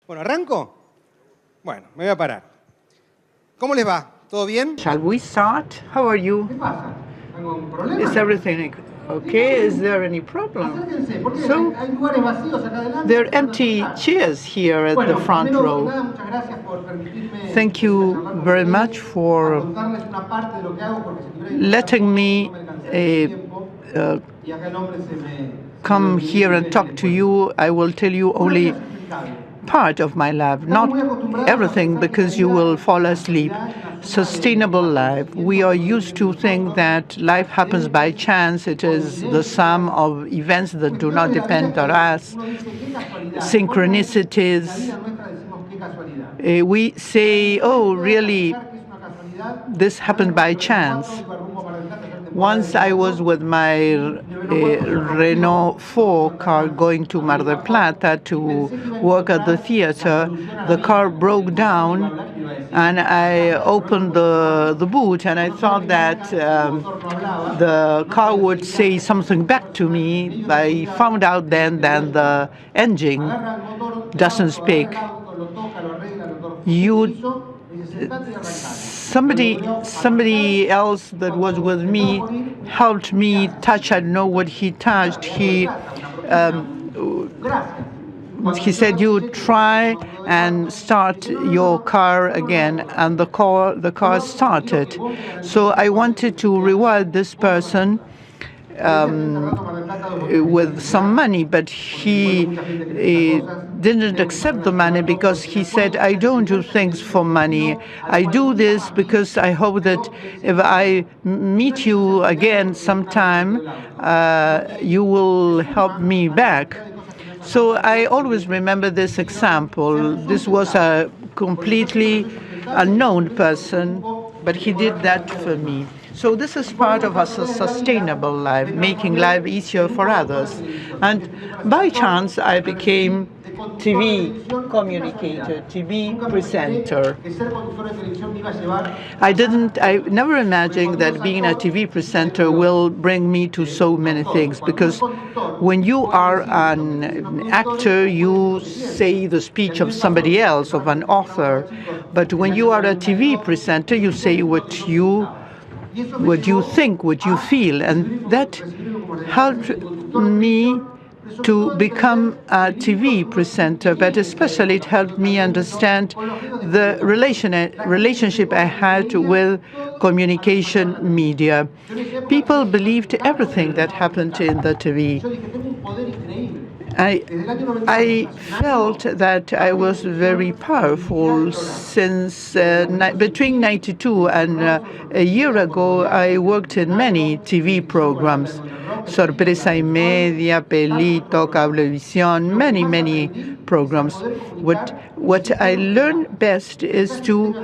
Bueno, ¿arranco? Bueno, me voy a parar. ¿Cómo les va? ¿Todo bien? Shall we start? How are you? ¿Qué pasa? ¿Algún problema? Is everything okay? Is there any problem? Acérquense, porque So, hay lugares vacíos acá adelante. there are empty chairs here at the front Primero que row. nada, muchas gracias por permitirme Thank you charlar con very ustedes, much for contarles una parte de lo que hago, porque si tuviera que letting me no me alcanzaría el tiempo, y acá el hombre se me come here and talk to you. I will tell you only part of my life, not everything, because you will fall asleep. Sustainable life. We are used to think that life happens by chance. It is the sum of events that do not depend on us, synchronicities. We say, oh, really, this happened by chance. Once I was with my Renault 4 car going to Mar del Plata to work at the theater. The car broke down, and I opened the boot, and I thought that the car would say something back to me. I found out then that the engine doesn't speak. Somebody else that was with me helped me touch. I don't know what he touched. He said, "You try and start your car again," and the car started. So I wanted to reward this person with some money, but he didn't accept the money because he said, "I don't do things for money. I do this because I hope that if I meet you again sometime, you will help me back." So I always remember this example. This was a completely unknown person, but he did that for me. So this is part of a sustainable life, making life easier for others. And by chance, I became TV communicator, TV presenter. I never imagined that being a TV presenter will bring me to so many things, because when you are an actor, you say the speech of somebody else, of an author. But when you are a TV presenter, you say what you think, what you feel. And that helped me to become a TV presenter, but especially it helped me understand the relationship I had with communication media. People believed everything that happened in the TV. I felt that I was very powerful since between 92 and a year ago. I worked in many TV programs, Sorpresa y Media, Pelito, Cablevisión, many programs. What I learned best is to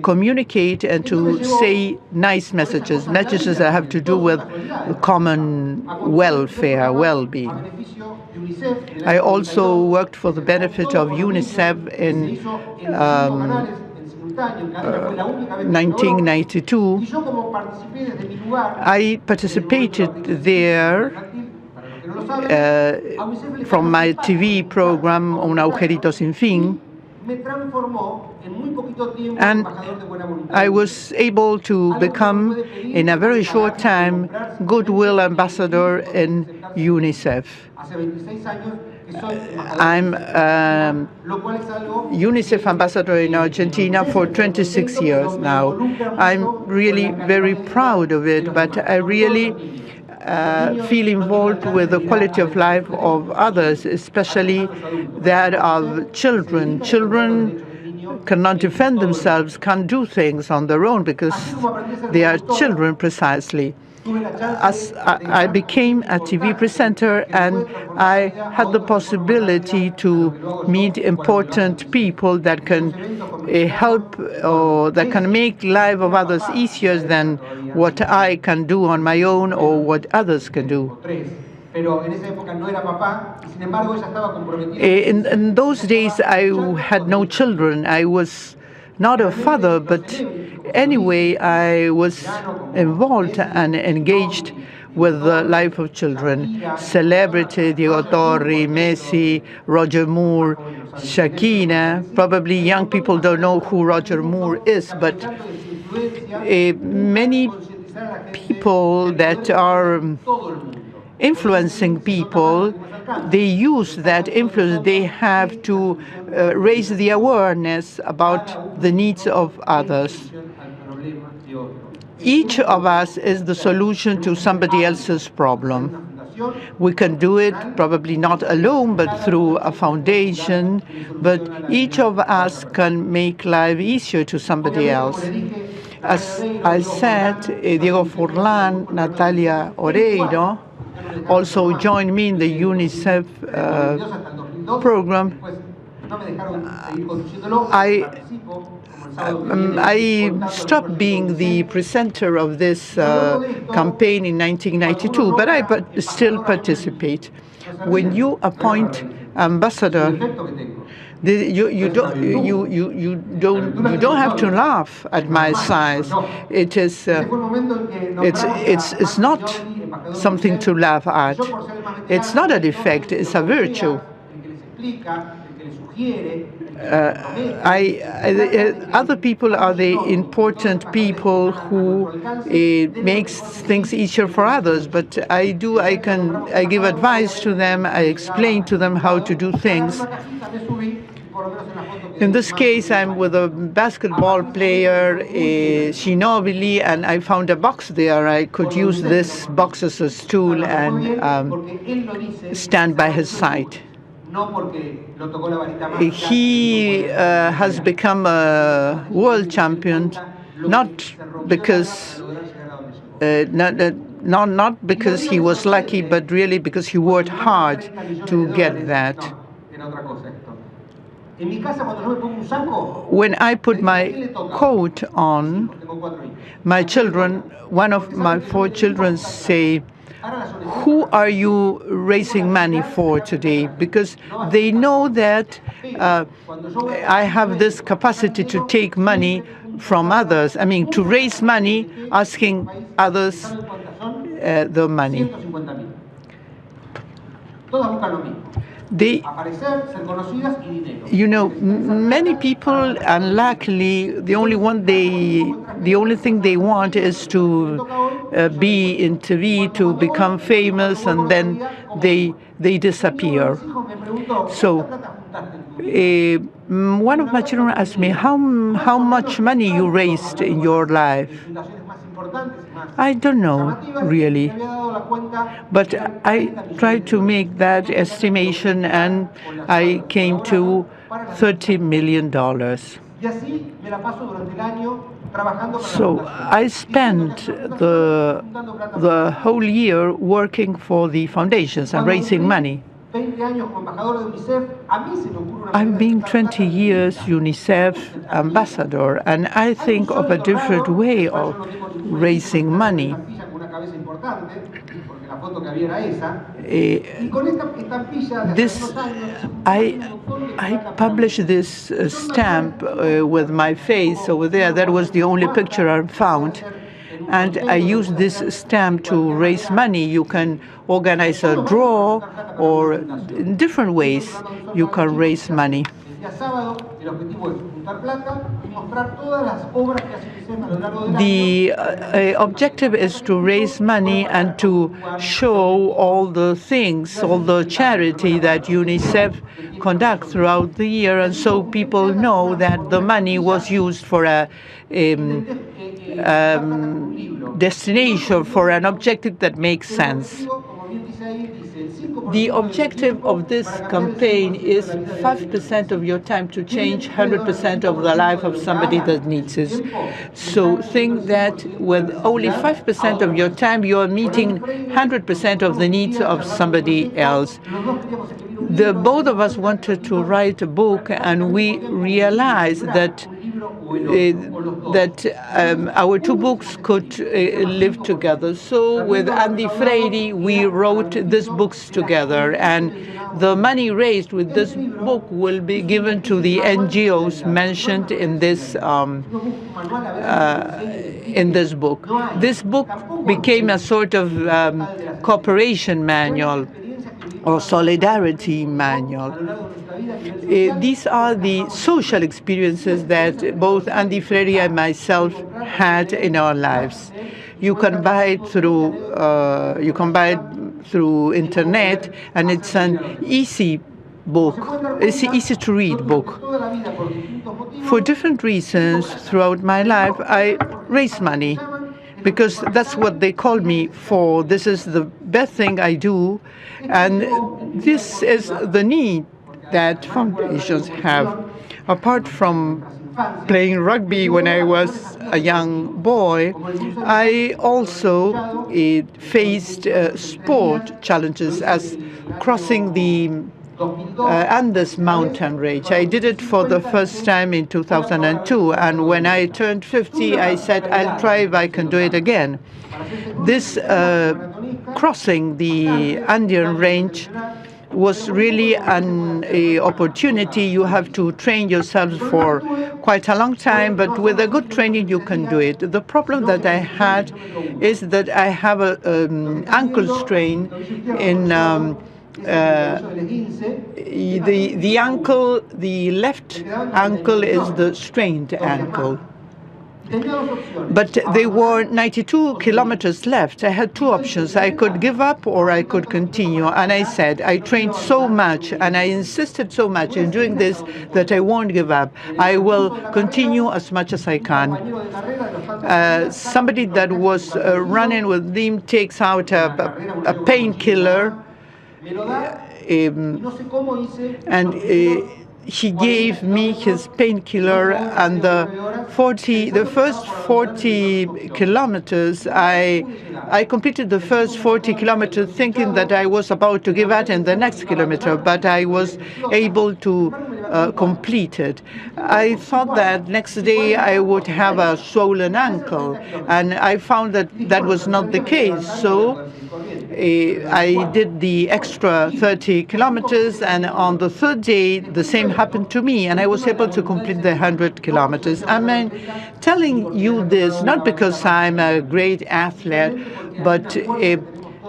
communicate and to say nice messages that have to do with common welfare, well-being. I also worked for the benefit of Unicef in 1992. I participated there from my TV program, Un Agujerito Sin Fin. And I was able to become, in a very short time, Goodwill Ambassador in UNICEF. I'm UNICEF Ambassador in Argentina for 26 years now. I'm really very proud of it, but I really feel involved with the quality of life of others, especially that of children. Children cannot defend themselves, can't do things on their own because they are children precisely. As I became a TV presenter, and I had the possibility to meet important people that can help or that can make life of others easier than what I can do on my own or what others can do. In those days, I had no children. I was not a father, but anyway, I was involved and engaged with the life of children. Celebrity, Diego Torri, Messi, Roger Moore, Shakina. Probably young people don't know who Roger Moore is, but many people that are influencing people, they use that influence they have to raise the awareness about the needs of others. Each of us is the solution to somebody else's problem. We can do it probably not alone, but through a foundation. But each of us can make life easier to somebody else. As I said, Diego Forlán, Natalia Oreiro also joined me in the UNICEF program. I stopped being the presenter of this campaign in 1992, but I still participate. When you appoint ambassador, you don't have to laugh at my size. It's not something to laugh at. It's not a defect. It's a virtue. Other people are the important people who makes things easier for others. But I give advice to them. I explain to them how to do things. In this case, I'm with a basketball player, Ginobili, and I found a box there. I could use this box as a stool and stand by his side. He has become a world champion, not because not because he was lucky, but really because he worked hard to get that. When I put my coat on, my children, one of my 4 children say, "Who are you raising money for today?" Because they know that I have this capacity to take money from others. I mean, to raise money, asking others the money. Many people, unluckily, the only thing they want is to be in TV, to become famous, and then they disappear. So one of my children asked me, how much money you raised in your life? I don't know, really. But I tried to make that estimation, and I came to $30 million. So I spent the whole year working for the foundations and raising money. I've been 20 years UNICEF Ambassador, and I think of a different way of raising money. I published this stamp with my face over there. That was the only picture I found. And I used this stamp to raise money. You can organize a draw, or in different ways you can raise money. The objective is to raise money and to show all the things, all the charity that UNICEF conducts throughout the year, and so people know that the money was used for a destination, for an objective that makes sense. The objective of this campaign is 5% of your time to change 100% of the life of somebody that needs it. So think that with only 5% of your time, you are meeting 100% of the needs of somebody else. Both of us wanted to write a book, and we realized that that our two books could live together. So with Andy Freire, we wrote these books together, and the money raised with this book will be given to the NGOs mentioned in this book. This book became a sort of cooperation manual or solidarity manual. These are the social experiences that both Andy Freire and myself had in our lives. You can buy it through internet, and it's an easy book. It's an easy to read book. For different reasons throughout my life, I raise money because that's what they call me for. This is the best thing I do, and this is the need that foundations have. Apart from playing rugby when I was a young boy, I also faced sport challenges as crossing the Andes mountain range. I did it for the first time in 2002, and when I turned 50, I said, I'll try if I can do it again. This crossing the Andean range was really an opportunity. You have to train yourself for quite a long time, but with a good training you can do it. The problem that I had is that I have an ankle strain in the left ankle is the strained ankle. But there were 92 kilometers left. I had two options. I could give up or I could continue. And I said, I trained so much and I insisted so much in doing this that I won't give up. I will continue as much as I can. Somebody that was running with him takes out a painkiller, and he gave me his painkiller, and the first 40 kilometers, I completed the first 40 kilometers thinking that I was about to give out in the next kilometer, but I was able to complete it. I thought that next day I would have a swollen ankle, and I found that that was not the case. So I did the extra 30 kilometers, and on the third day, the same happened to me, and I was able to complete the 100 kilometers. I'm telling you this not because I'm a great athlete, but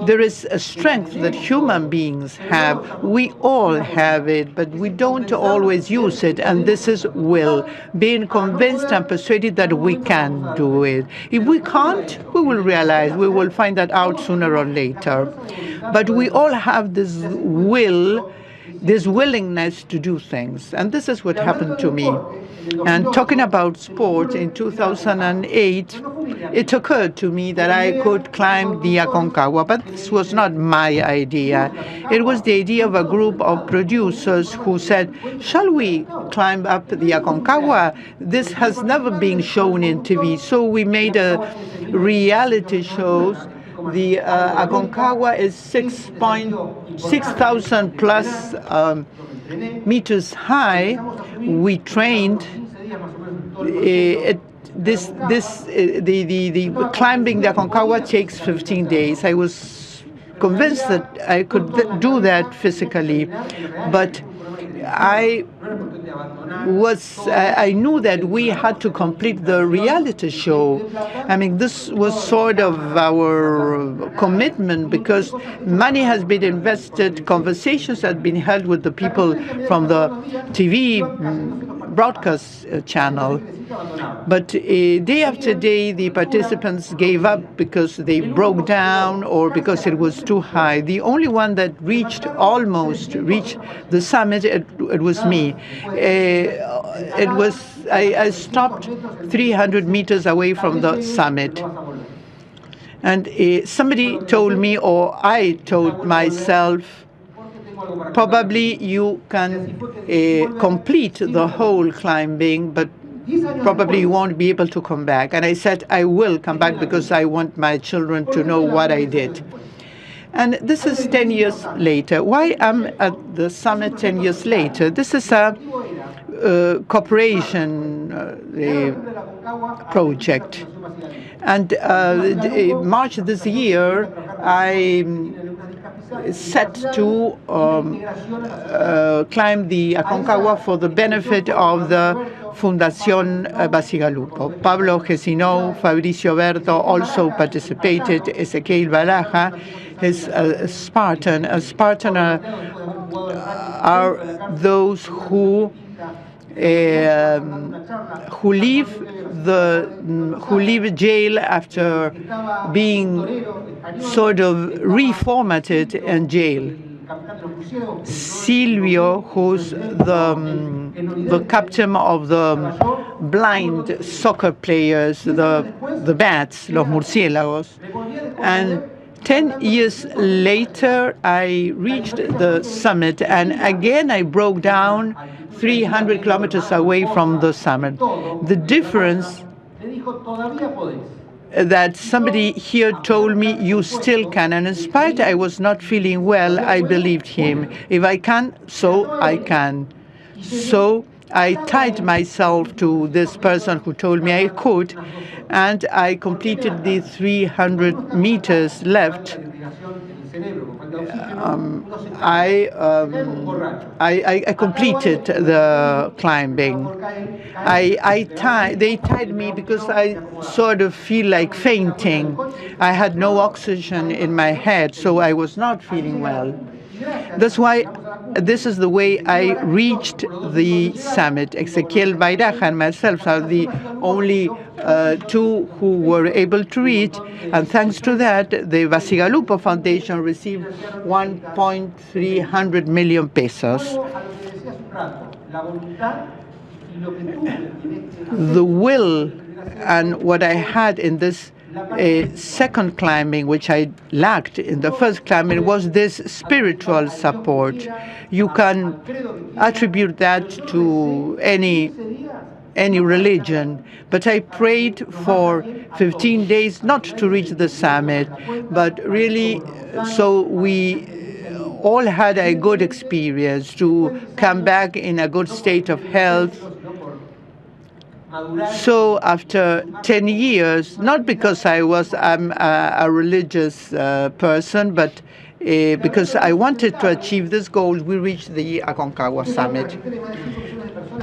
there is a strength that human beings have. We all have it, but we don't always use it, and this is will, being convinced and persuaded that we can do it. If we can't, we will realize, we will find that out sooner or later. But we all have this will, this willingness to do things, and this is what happened to me. And talking about sport, in 2008, it occurred to me that I could climb the Aconcagua, but this was not my idea. It was the idea of a group of producers who said, shall we climb up the Aconcagua? This has never been shown in TV. So we made a reality show. The Aconcagua is 6,000 plus meters high. We trained. The climbing the Aconcagua takes 15 days. I was convinced that I could do that physically, but I knew that we had to complete the reality show. I mean, this was sort of our commitment because money has been invested, conversations had been held with the people from the TV broadcast channel. But day after day, the participants gave up because they broke down or because it was too high. The only one that almost reached the summit, it was me. I stopped 300 meters away from the summit. And somebody told me, or I told myself, probably you can complete the whole climbing, but probably you won't be able to come back. And I said, I will come back because I want my children to know what I did. And this is 10 years later. Why am I at the summit 10 years later? This is a cooperation the project. And in March this year, I set to climb the Aconcagua for the benefit of the Fundación Basigalupo. Pablo Gesino, Fabricio Berto also participated, Ezequiel Baraja, his Spartan. A Spartan are those who leave jail after being sort of reformatted in jail. Silvio, who's the captain of the blind soccer players, the bats, los murciélagos. And 10 years later, I reached the summit, and again I broke down 300 kilometers away from the summit. The difference that somebody here told me, you still can. And in spite I was not feeling well, I believed him. If I can, so I can. So I tied myself to this person who told me I could, and I completed the 300 meters left. I completed the climbing. They tied me because I sort of feel like fainting. I had no oxygen in my head, so I was not feeling well. That's why this is the way I reached the summit. Ezequiel Baraja and myself are the only two who were able to reach, and thanks to that, the Basigalupo Foundation received 1.3 million pesos. The will and what I had in this second climbing, which I lacked in the first climbing, was this spiritual support. You can attribute that to any religion, but I prayed for 15 days not to reach the summit, but really so we all had a good experience, to come back in a good state of health. So after 10 years, not because I'm a religious person, but because I wanted to achieve this goal, we reached the Aconcagua summit.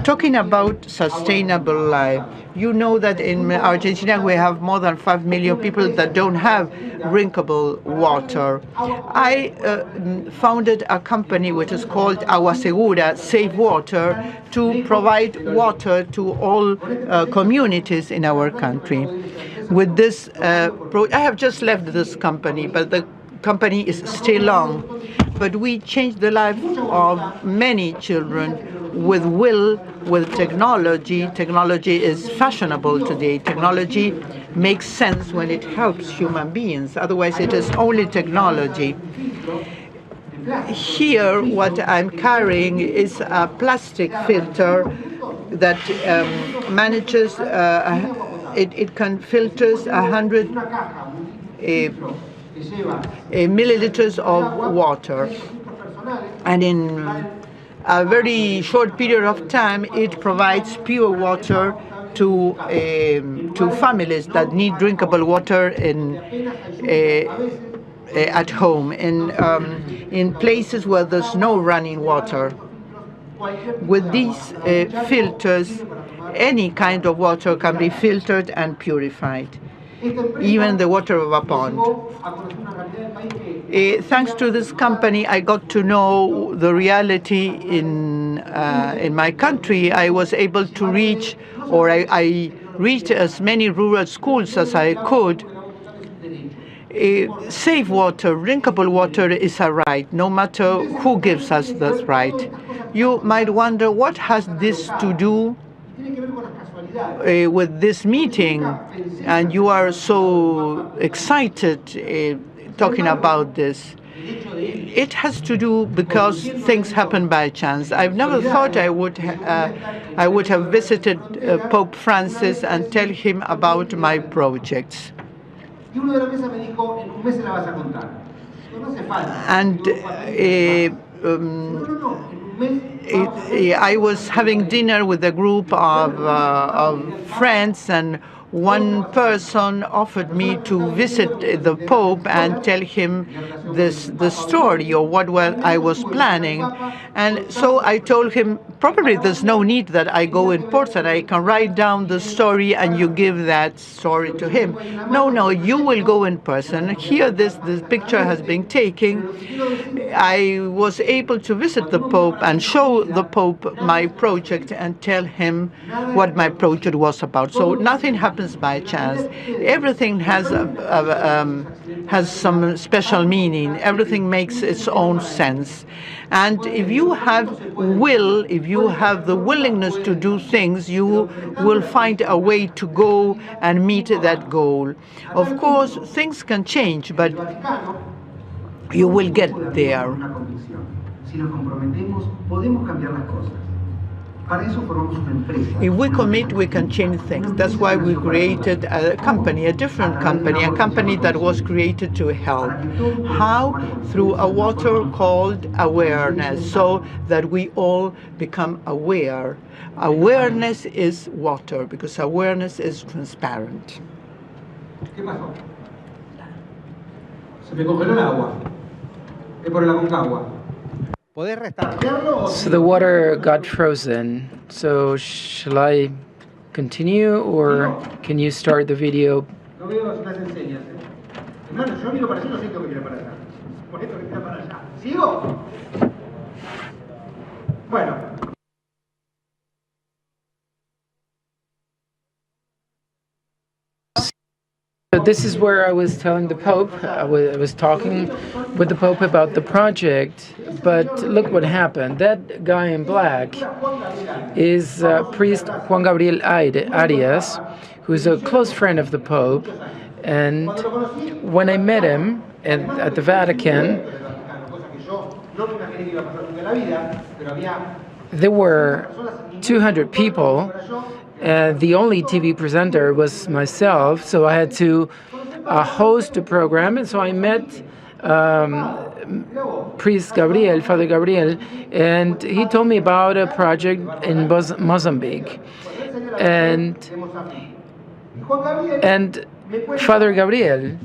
Talking about sustainable life, you know that in Argentina we have more than 5 million people that don't have drinkable water. I founded a company which is called Agua Segura, Safe Water, to provide water to all communities in our country. With this, I have just left this company, but the company is still on. But we changed the life of many children with will, with technology. Technology is fashionable today. Technology makes sense when it helps human beings. Otherwise, it is only technology. Here, what I'm carrying is a plastic filter that manages, it can filters 100 milliliters of water. And in a very short period of time, it provides pure water to families that need drinkable water at home, in places where there's no running water. With these filters, any kind of water can be filtered and purified, even the water of a pond. Thanks to this company, I got to know the reality in my country. I was able to reach, or I reached as many rural schools as I could. Safe water, drinkable water is a right, no matter who gives us that right. You might wonder, what has this to do with this meeting? And you are so excited talking about this. It has to do because things happen by chance. I've never thought I would have visited Pope Francis and tell him about my projects. And I was having dinner with a group of friends, and one person offered me to visit the Pope and tell him the story or what I was planning. And so I told him, probably there's no need that I go in person. I can write down the story and you give that story to him. No, you will go in person. Here this picture has been taken. I was able to visit the Pope and show the Pope my project and tell him what my project was about. So nothing happens by chance. Everything has some special meaning. Everything makes its own sense. And if you have will, if you have the willingness to do things, you will find a way to go and meet that goal. Of course, things can change, but you will get there. If we commit, we can change things. That's why we created a company, a different company, a company that was created to help. How? Through a water called awareness, so that we all become aware. Awareness is water, because awareness is transparent. Se me congeló el agua. Es por el Aconcagua. So the water got frozen. So shall I continue, or can you start the video? No veo las enseñas. Hermano, yo miro para allá, no siento que mira para allá. Por esto que mira para allá. ¿Sigo? Bueno. So this is where I was telling the Pope, I was talking with the Pope about the project, but look what happened. That guy in black is priest Juan Gabriel Arias, who's a close friend of the Pope, and when I met him at the Vatican, there were 200 people. The only TV presenter was myself, so I had to host the program, and so I met priest Gabriel, Father Gabriel, and he told me about a project in Mozambique, and Father Gabriel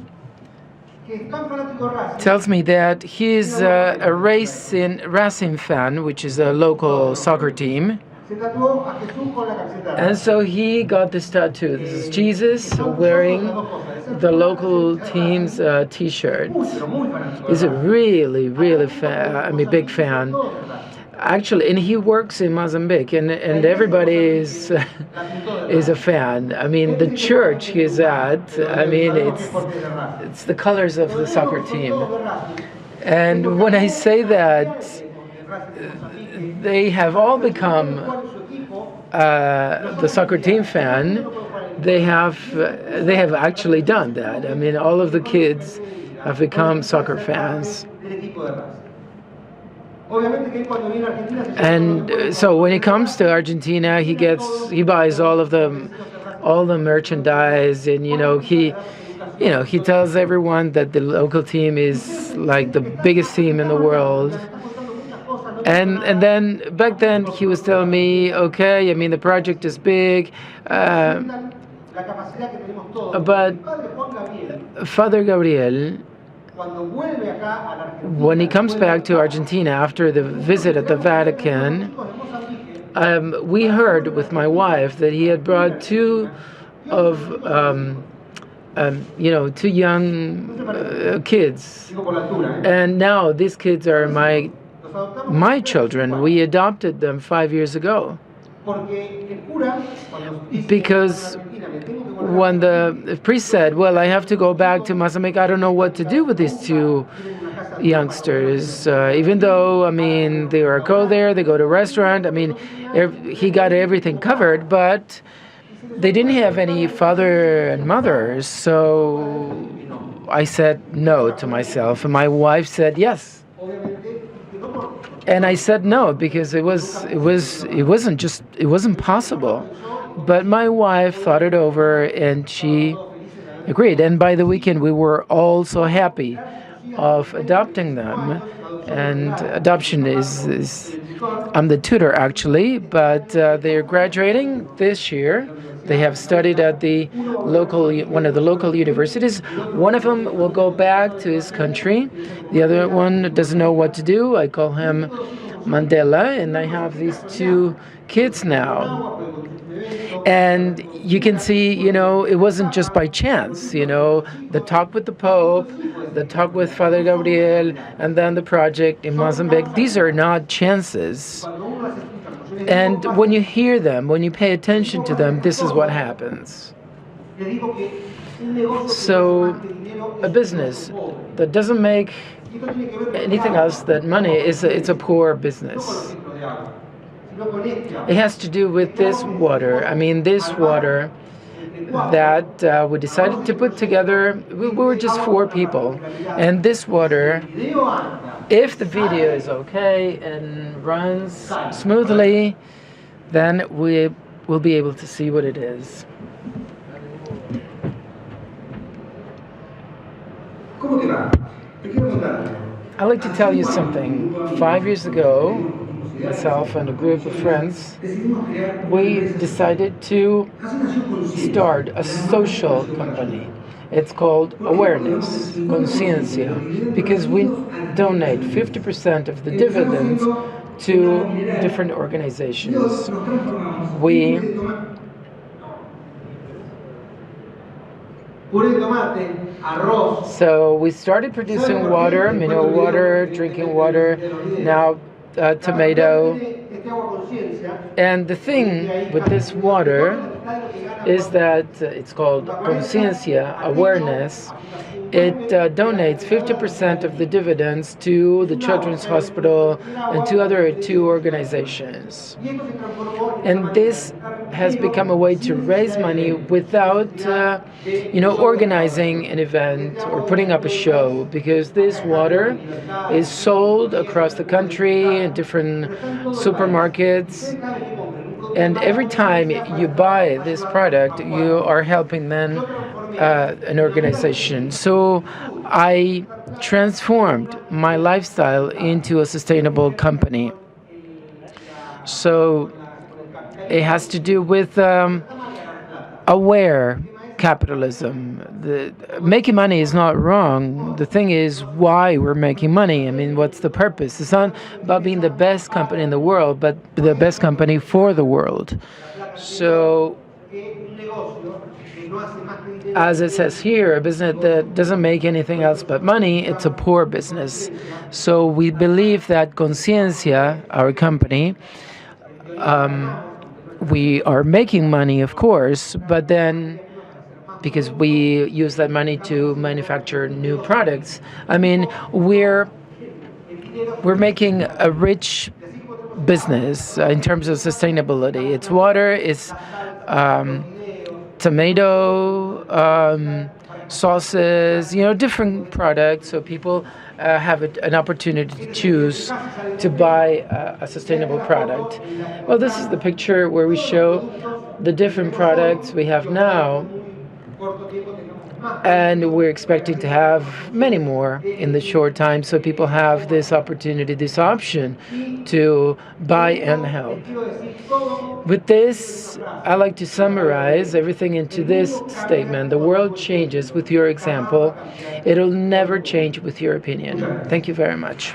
tells me that he's a Racing fan, which is a local soccer team. And so he got this tattoo. This is Jesus wearing the local team's T-shirt. He's a really big fan. Actually, and he works in Mozambique, and everybody is a fan. I mean, the church he's at, I mean, it's the colors of the soccer team. And when I say that, they have all become the soccer team fan. They have actually done that. I mean, all of the kids have become soccer fans. And so when he comes to Argentina, he buys all the merchandise, and he tells everyone that the local team is like the biggest team in the world. And then back then he was telling me, okay, I mean the project is big, but Father Gabriel, when he comes back to Argentina after the visit at the Vatican, we heard with my wife that he had brought two young kids, and now these kids are my children. We adopted them 5 years ago. Because when the priest said, well, I have to go back to Mozambique, I don't know what to do with these two youngsters. Even though, I mean, they go there, they go to a restaurant, I mean, he got everything covered, but they didn't have any father and mothers. So I said no to myself, and my wife said yes. And I said no because it wasn't possible. But my wife thought it over and she agreed. And by the weekend we were all so happy of adopting them. And adoption is I'm the tutor actually, but they're graduating this year. They have studied at one of the local universities. One of them will go back to his country. The other one doesn't know what to do. I call him Mandela, and I have these two kids now. And you can see, it wasn't just by chance, the talk with the Pope, the talk with Father Gabriel, and then the project in Mozambique. These are not chances. And when you hear them, when you pay attention to them, this is what happens. So a business that doesn't make anything else than money, it's a poor business. It has to do with this water. I mean, this water that we decided to put together, we were just 4 people. And this water, if the video is okay and runs smoothly, then we will be able to see what it is. I'd like to tell you something. 5 years ago, myself and a group of friends, we decided to start a social company. It's called Awareness, Conciencia, because we donate 50% of the dividends to different organizations. So we started producing water, mineral water, drinking water, now tomato. And the thing with this water is that it's called Conciencia, awareness. It donates 50% of the dividends to the Children's Hospital and to other 2 organizations. And this has become a way to raise money without, organizing an event or putting up a show, because this water is sold across the country in different supermarkets. And every time you buy this product, you are helping then an organization. So I transformed my lifestyle into a sustainable company. So it has to do with aware capitalism. Making money is not wrong. The thing is why we're making money. I mean, what's the purpose? It's not about being the best company in the world, but the best company for the world. So, as it says here, a business that doesn't make anything else but money, it's a poor business. So we believe that Conciencia, our company, we are making money, of course, but then because we use that money to manufacture new products. I mean, we're making a rich business in terms of sustainability. It's water, it's tomato, sauces, different products, so people have an opportunity to choose to buy a sustainable product. Well, this is the picture where we show the different products we have now, and we're expecting to have many more in the short time, so people have this opportunity, this option to buy and help. With this, I like to summarize everything into this statement: the world changes with your example. It'll never change with your opinion. Thank you very much.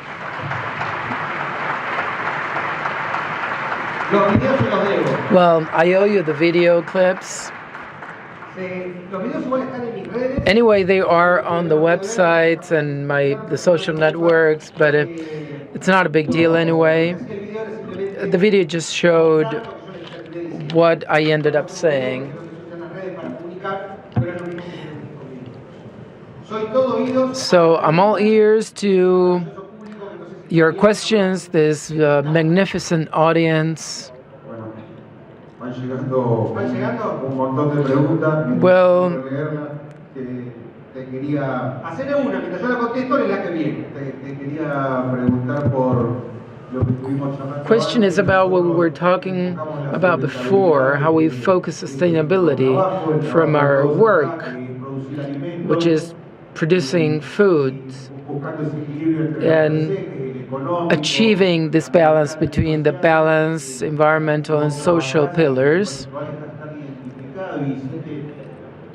Well, I owe you the video clips. Anyway, they are on the websites and the social networks, but it's not a big deal anyway. The video just showed what I ended up saying. So I'm all ears to your questions, this magnificent audience. Well, question is about what we were talking about before, how we focus sustainability from our work, which is producing foods. And achieving this balance between the balance, environmental and social pillars.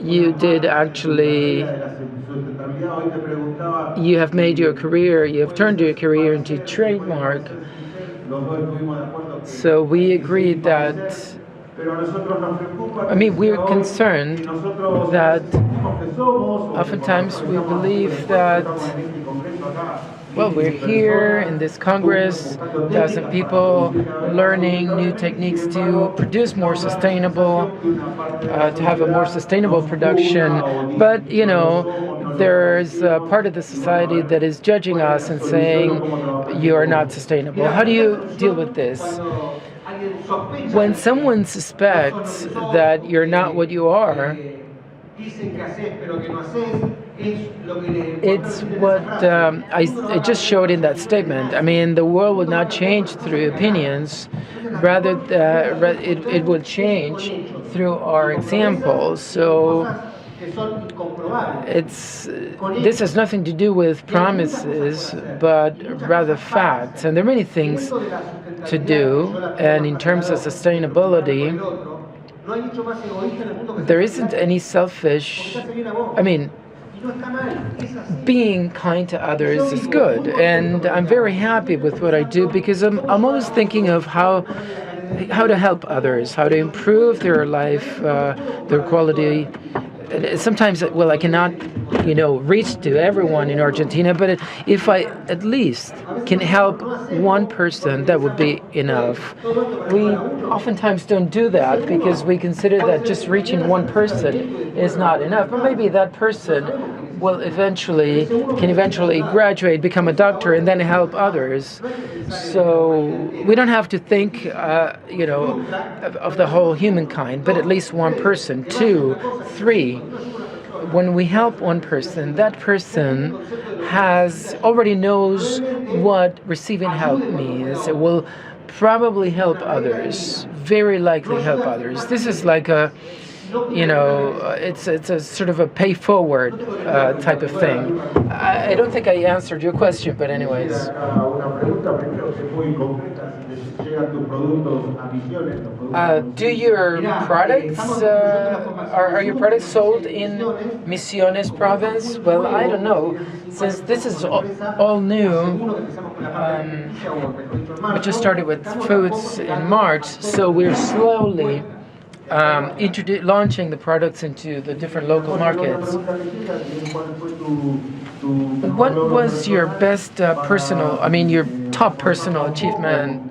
You did actually, you have made your career, you have turned your career into trademark. So we agreed that, I mean, we're concerned that oftentimes we believe that, well, we're here in this Congress, 1,000 people learning new techniques to produce more sustainable, to have a more sustainable production. But, you know, there's a part of the society that is judging us and saying, you are not sustainable. How do you deal with this? When someone suspects that you're not what you are, it's what I just showed in that statement. I mean, the world will not change through opinions, rather it will change through our examples. So this has nothing to do with promises, but rather facts. And there are many things to do. And in terms of sustainability, there isn't any selfish, I mean, being kind to others is good, and I'm very happy with what I do because I'm always thinking of how to help others, how to improve their life, their quality. Sometimes, well, I cannot, you know, reach to everyone in Argentina, but if I at least can help one person, that would be enough. We oftentimes don't do that because we consider that just reaching one person is not enough, but maybe that person will can eventually graduate, become a doctor, and then help others. So we don't have to think, you know, of the whole humankind, but at least one person, 2, 3. When we help one person, that person already knows what receiving help means. It will probably help others, very likely help others. This is like a, you know, it's a sort of a pay forward type of thing. I don't think I answered your question, but anyways. Do your products, are your products sold in Misiones province? Well, I don't know. Since this is all new, we just started with foods in March, so we're slowly launching the products into the different local markets. What was your best your top personal achievement?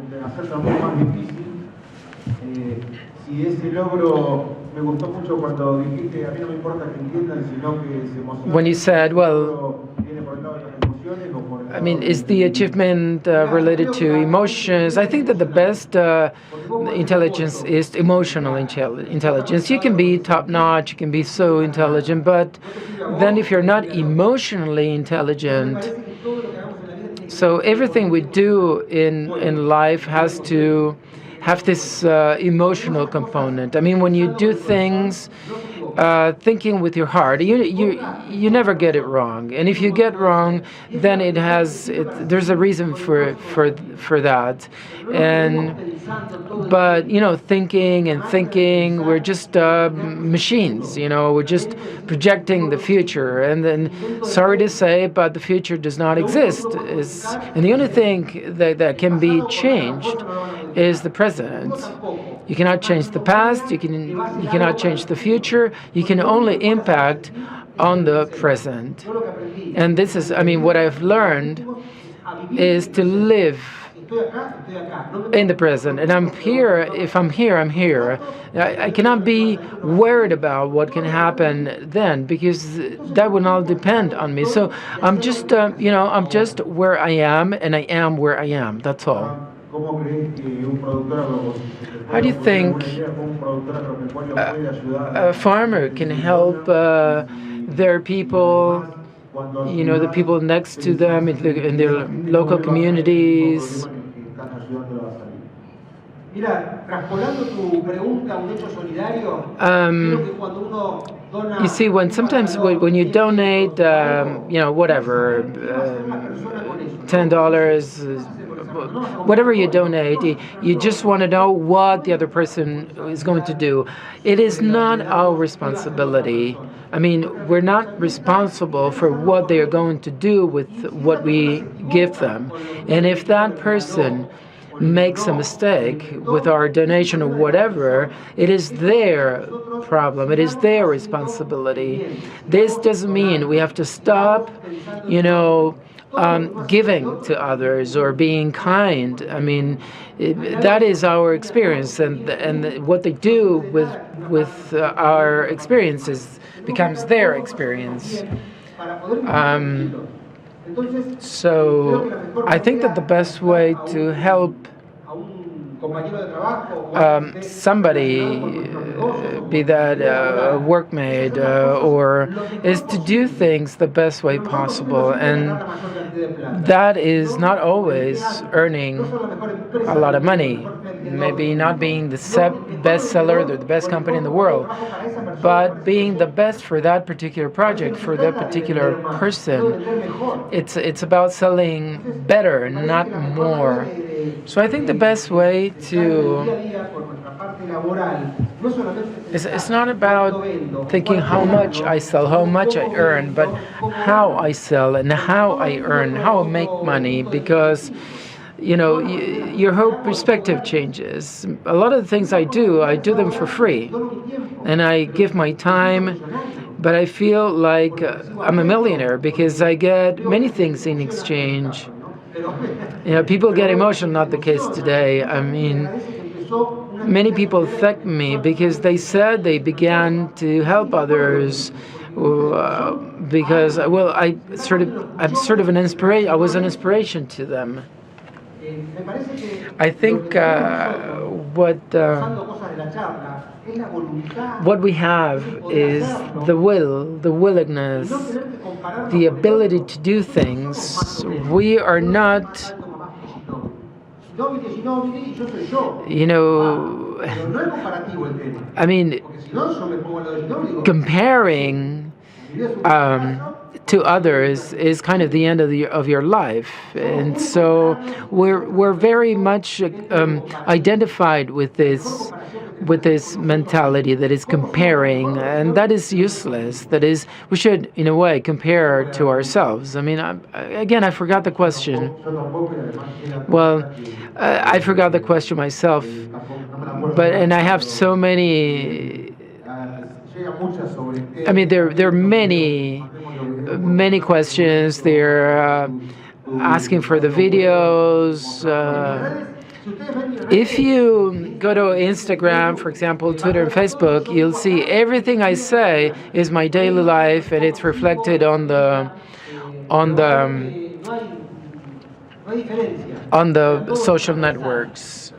When you said, well, I mean, is the achievement related to emotions? I think that the best intelligence is emotional intelligence. You can be top-notch, you can be so intelligent, but then if you're not emotionally intelligent, so everything we do in life has to have this emotional component. I mean, when you do things thinking with your heart, you never get it wrong. And if you get wrong, then there's a reason for that. But you know, thinking, we're just machines. You know, we're just projecting the future. And then, sorry to say, but the future does not exist. And the only thing that can be changed is the present. You cannot change the past. You cannot change the future. You can only impact on the present. And this is, I mean, what I've learned is to live in the present. And I'm here. If I'm here, I'm here. I cannot be worried about what can happen then, because that will not depend on me. So I'm just, I'm just where I am, and I am where I am. That's all. How do you think a farmer can help their people, you know, the people next to them in their local communities? you see, sometimes when you donate, whatever, $10, whatever you donate, you just want to know what the other person is going to do. It is not our responsibility. I mean, we're not responsible for what they are going to do with what we give them. And if that person makes a mistake with our donation or whatever, it is their problem. It is their responsibility. This doesn't mean we have to stop, giving to others or being kind. I mean, that is our experience, and what they do with our experiences becomes their experience. So I think that the best way to help somebody, be that a workmate, is to do things the best way possible, and that is not always earning a lot of money, maybe not being the best seller or the best company in the world, but being the best for that particular project, for that particular person. It's about selling better, not more. So I think the best way it's not about thinking how much I sell, how much I earn, but how I sell and how I earn, how I make money, because your whole perspective changes. A lot of the things I do them for free, and I give my time, but I feel like I'm a millionaire because I get many things in exchange. People get emotional, not the case today. I mean, many people thank me because they said they began to help others because, I'm sort of an inspiration. I was an inspiration to them. I think what we have is the willingness, the ability to do things. We are not, I mean, comparing to others is kind of the end of your life, and so we're very much identified with this mentality that is comparing, and that is useless. That is, we should, in a way, compare to ourselves. I mean, I forgot the question. Well, I forgot the question myself, and I have so many. I mean, there are many questions. They're asking for the videos. If you go to Instagram, for example, Twitter and Facebook, you'll see everything I say is my daily life, and it's reflected on the social networks.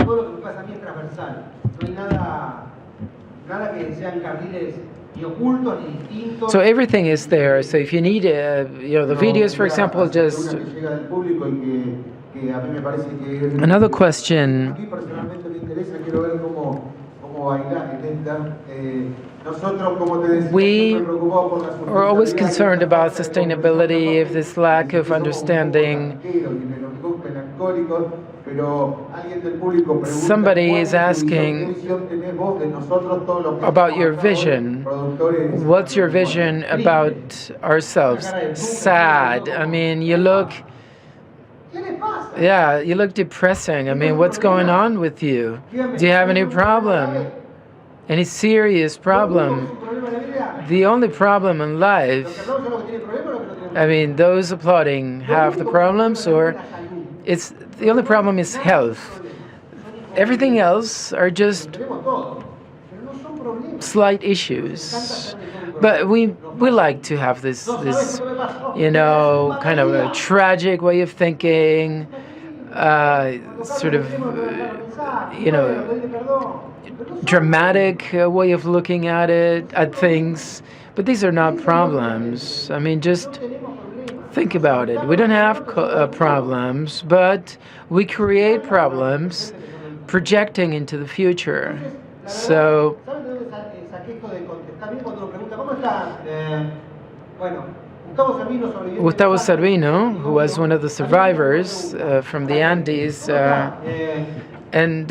So everything is there. So if you need, the videos, for example, just another question. We are always concerned about sustainability, of this lack of understanding. Somebody is asking about your vision. What's your vision about ourselves? Sad. I mean, you look depressing. I mean, what's going on with you? Do you have any problem? Any serious problem? The only problem in life, I mean, those applauding have the problems, or it's the only problem is health. Everything else are just slight issues. But we like to have this kind of a tragic way of thinking, sort of dramatic way of looking at things. But these are not problems. I mean, just think about it. We don't have problems, but we create problems projecting into the future. So Gustavo Servino, who was one of the survivors from the Andes, and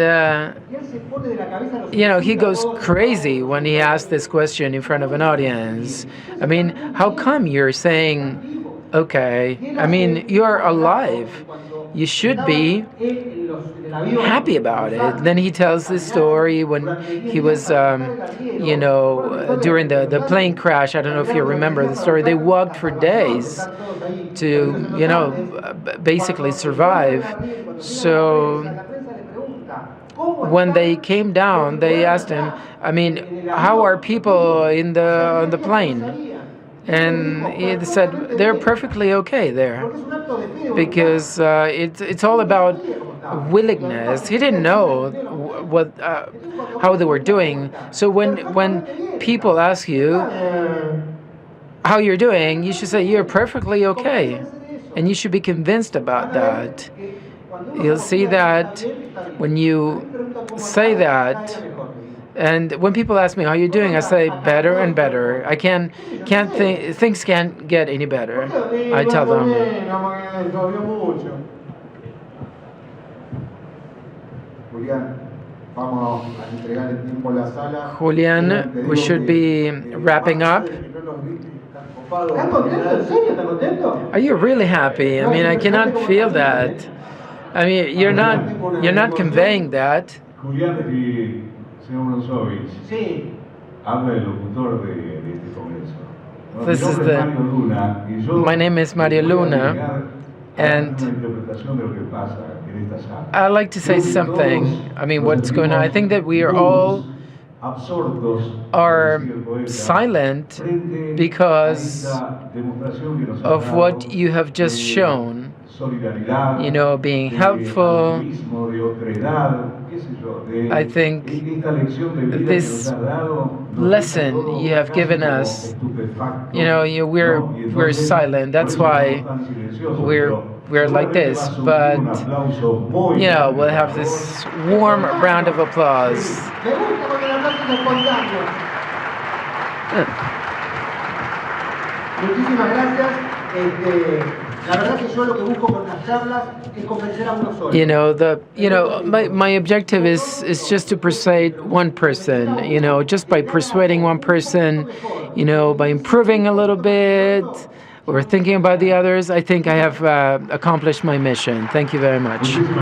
he goes crazy when he asks this question in front of an audience. I mean, how come you're saying, okay, I mean, you're alive. You should be happy about it. Then he tells this story when he was, during the plane crash. I don't know if you remember the story. They walked for days to, basically survive. So when they came down, they asked him, I mean, how are people on the plane? And he said they're perfectly okay there, because it's all about willingness. He didn't know how they were doing. So when people ask you how you're doing, you should say you're perfectly okay, and you should be convinced about that. You'll see that when you say that. And when people ask me how you're doing, I say better and better. Things can't get any better. I tell them. Julian, we should be wrapping up. Are you really happy? I mean, I cannot feel that. I mean, you're not conveying that. This is my name is Mario Luna, and I'd like to say something. I mean, what's going on? I think that we are all silent because of what you have just shown. Being helpful. I think this lesson you have given us, we're silent. That's why we're like this. But we'll have this warm round of applause. My objective is just to persuade one person. Just by persuading one person, by improving a little bit or thinking about the others, I think I have accomplished my mission. Thank you very much.